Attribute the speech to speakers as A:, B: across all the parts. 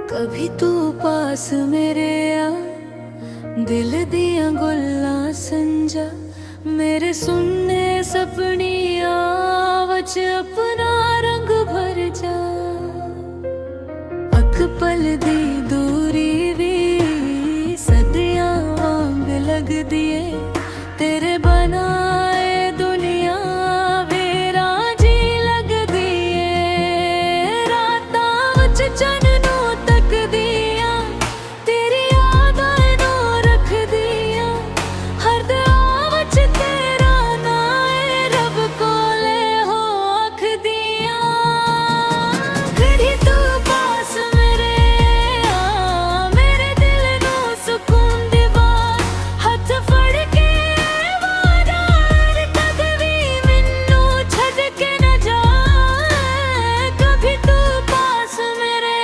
A: कभी तू पास मेरे आ, दिल दिया गुल्ला संजा मेरे सुनने सपनी आवच अपना रंग भर जा। अख पल दी दूरी भी सदियां वांग लग दिए तेरे बनाए दुनिया वेरा जी लग दिए। रातां वच चन्न तक दिया तेरी यादां नू रख दिया हर दआवच तेरा नाए रब कोले हो आख दिया। घड़ी तू पास मेरे आ मेरे दिल नू सुकून दिवा हथ फड़ के वादा कद भी मैनू छड्ड के न जा। कभी तू पास मेरे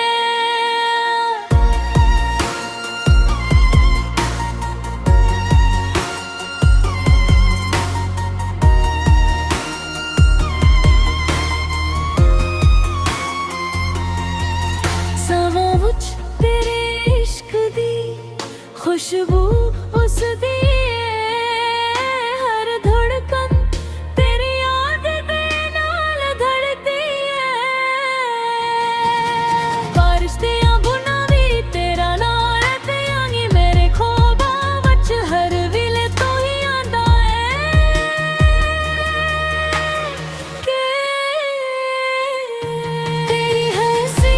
A: सावां विच तेरे इश्क दी खुशबू उस दी हर धड़कन तेरी याद दे नाल धड़ती है। बारिश दियां बुना भी तेरा नाल ते आंगी मेरे ख्वाबां विच हर वेले तू ही आंदा है कि तेरी हंसी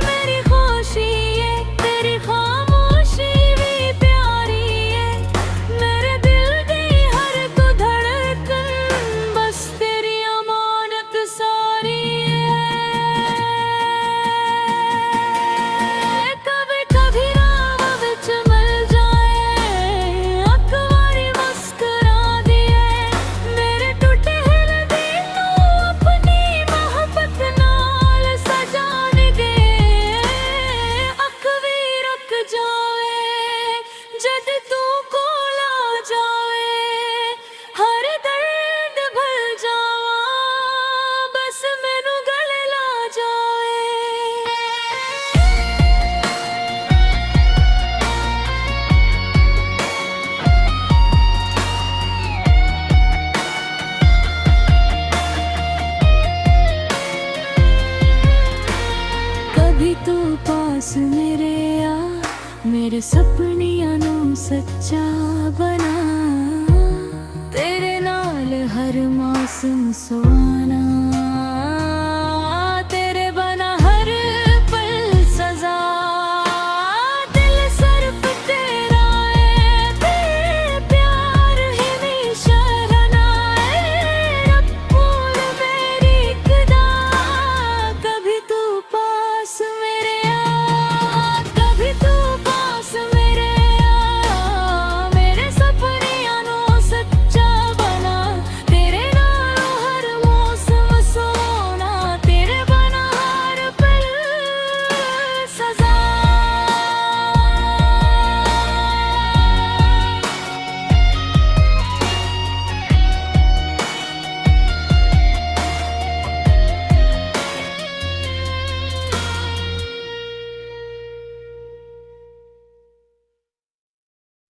A: मेरी खुशी है तेरी खामोशी भी प्यारी है मेरे दिल दी हर को धड़कन बस तेरी अमानत सारी है। कभी कभी राह विच मिल जाए अखबारी मुस्कुरा दिए मेरे टूटे हिल दी नू अपनी मोहब्बत नाल सजान दे। अख भी रुक जावे जद तू कोल आ जावे हर दर्द भुल जावा बस मैनू गले ला जावे। कभी तू पास मेरे आ मेरे सपनियां नू सच्चा बना तेरे नाल हर मौसम सुहाना।